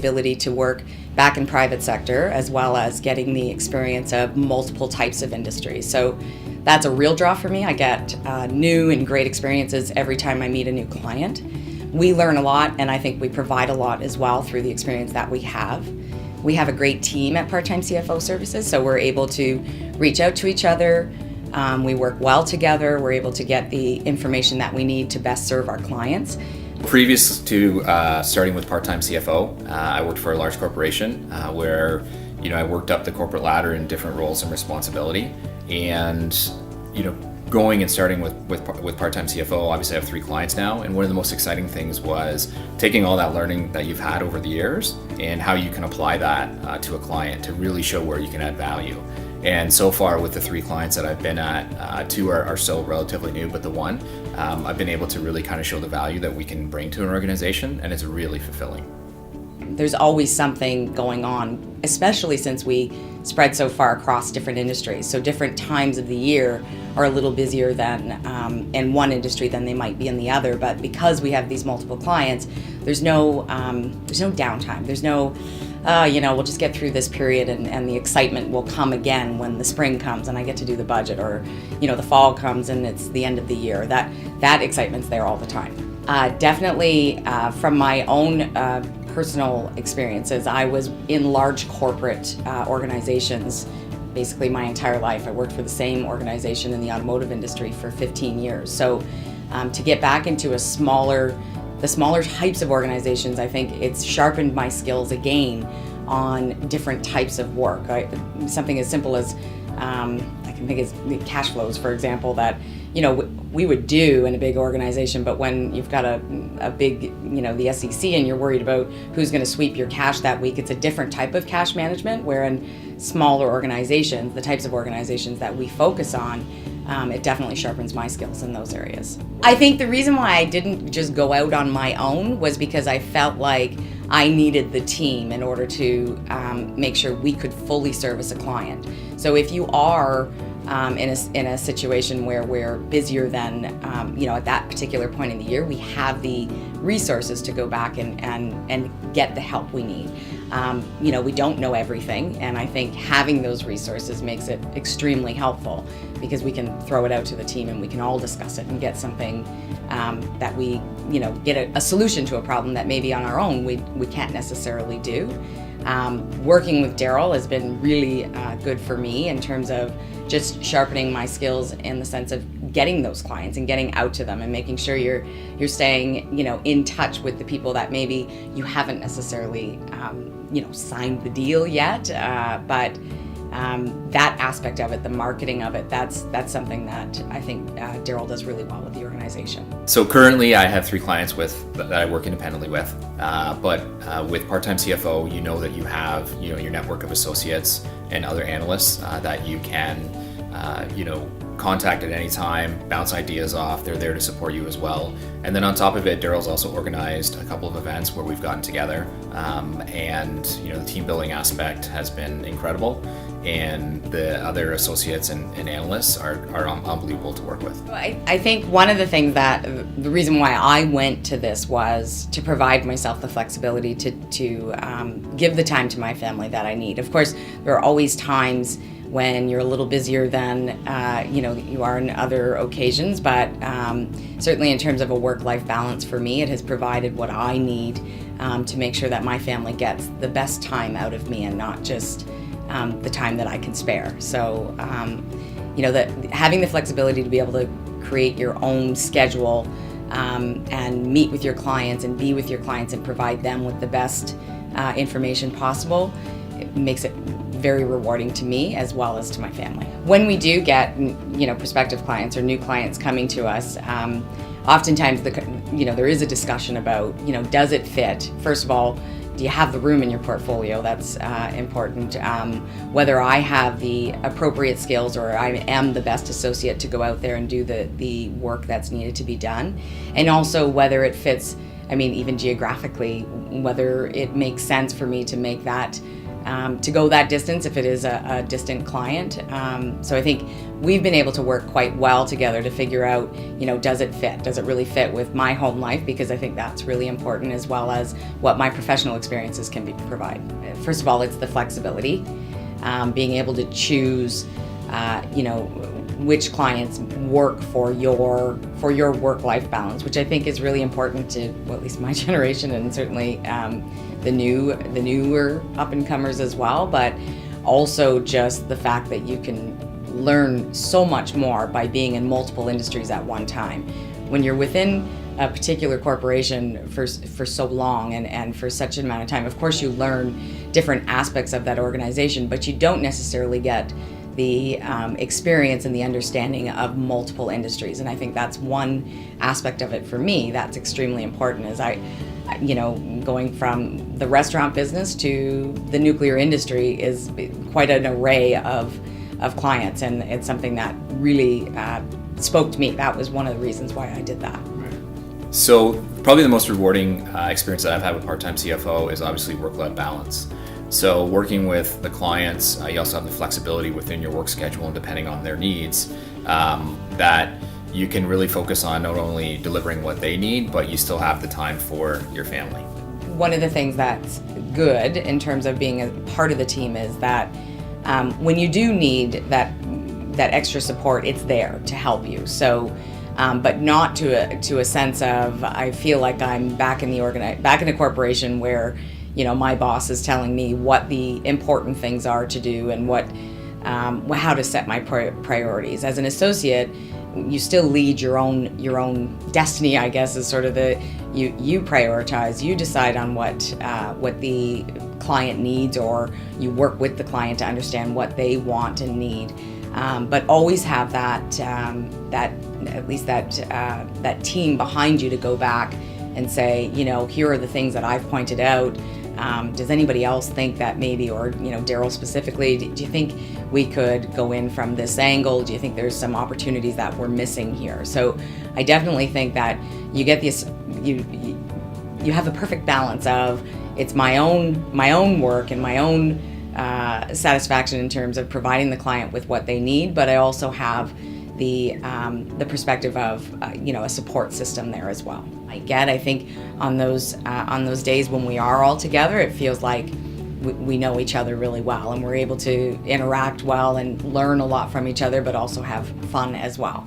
ability to work back in private sector, as well as getting the experience of multiple types of industries. So that's a real draw for me. I get new and great experiences every time I meet a new client. We learn a lot, and I think we provide a lot as well through the experience that we have. We have a great team at Part-Time CFO Services, so we're able to reach out to each other. We work well together. We're able to get the information that we need to best serve our clients. Previous to starting with Part-Time CFO, I worked for a large corporation where I worked up the corporate ladder in different roles and responsibility. And going and starting with Part-Time CFO, obviously I have 3 clients now, and one of the most exciting things was taking all that learning that you've had over the years and how you can apply that to a client to really show where you can add value. And so far with the 3 clients that I've been at, 2 are still relatively new, but the one, I've been able to really kind of show the value that we can bring to an organization, and it's really fulfilling. There's always something going on, especially since we spread so far across different industries. So different times of the year are a little busier than in one industry than they might be in the other. But because we have these multiple clients, there's no downtime. There's no we'll just get through this period and the excitement will come again when the spring comes and I get to do the budget, or the fall comes and it's the end of the year. That excitement's there all the time. Definitely from my own personal experiences, I was in large corporate organizations basically my entire life. I worked for the same organization in the automotive industry for 15 years. So to get back into the smaller types of organizations, I think it's sharpened my skills again on different types of work. Something as simple as I can think is cash flows, for example, that we would do in a big organization, but when you've got a big, the SEC, and you're worried about who's going to sweep your cash that week, it's a different type of cash management, where in smaller organizations, the types of organizations that we focus on, it definitely sharpens my skills in those areas. I think the reason why I didn't just go out on my own was because I felt like I needed the team in order to make sure we could fully service a client. So if you are in a situation where we're busier than at that particular point in the year, we have the resources to go back and get the help we need. We don't know everything, and I think having those resources makes it extremely helpful, because we can throw it out to the team and we can all discuss it and get something that we get a solution to a problem that maybe on our own we can't necessarily do. Working with Daryl has been really good for me in terms of just sharpening my skills in the sense of getting those clients and getting out to them and making sure you're staying in touch with the people that maybe you haven't necessarily signed the deal yet, but that aspect of it, the marketing of it, that's something that I think Daryl does really well with the organization. So currently I have 3 clients that I work independently with, but with Part-Time CFO, that you have your network of associates and other analysts that you can contact at any time, bounce ideas off. They're there to support you as well. And then on top of it, Daryl's also organized a couple of events where we've gotten together, and the team building aspect has been incredible, and the other associates and analysts are unbelievable to work with. I think one of the things the reason why I went to this was to provide myself the flexibility to give the time to my family that I need. Of course, there are always times when you're a little busier than you are in other occasions, but certainly in terms of a work-life balance for me, it has provided what I need to make sure that my family gets the best time out of me and not just the time that I can spare. So that having the flexibility to be able to create your own schedule and meet with your clients and be with your clients and provide them with the best information possible, it makes it very rewarding to me as well as to my family. When we do get prospective clients or new clients coming to us, oftentimes there is a discussion about does it fit? First of all, do you have the room in your portfolio? That's important. Whether I have the appropriate skills or I am the best associate to go out there and do the work that's needed to be done, and also whether it fits, even geographically, whether it makes sense for me to make that to go that distance if it is a distant client. So I think we've been able to work quite well together to figure out, does it fit? Does it really fit with my home life? Because I think that's really important, as well as what my professional experiences can provide. First of all, it's the flexibility, being able to choose, which clients work for your work-life balance, which I think is really important to, well, at least my generation, and certainly the newer up-and-comers as well, but also just the fact that you can learn so much more by being in multiple industries at one time. When you're within a particular corporation for so long and for such an amount of time, of course you learn different aspects of that organization, but you don't necessarily get the experience and the understanding of multiple industries. And I think that's one aspect of it for me that's extremely important, is going from the restaurant business to the nuclear industry is quite an array of clients, and it's something that really spoke to me. That was one of the reasons why I did that. So probably the most rewarding experience that I've had with part-time CFO is obviously work-life balance. So working with the clients, you also have the flexibility within your work schedule and depending on their needs, that you can really focus on not only delivering what they need, but you still have the time for your family. One of the things that's good in terms of being a part of the team is that when you do need that extra support, it's there to help you. So, but not to a sense of, I feel like I'm back in a corporation where my boss is telling me what the important things are to do and how to set my priorities. As an associate, you still lead your own destiny, I guess, is sort of you prioritize, you decide on what the client needs, or you work with the client to understand what they want and need. But always have that team behind you to go back and say, here are the things that I've pointed out. Does anybody else think that maybe, or Daryl specifically, do you think we could go in from this angle? Do you think there's some opportunities that we're missing here? So I definitely think that you get this, you have the perfect balance of, it's my own work and my own satisfaction in terms of providing the client with what they need, but I also have the perspective of a support system there as well. I think on those days when we are all together, it feels like we know each other really well, and we're able to interact well and learn a lot from each other, but also have fun as well.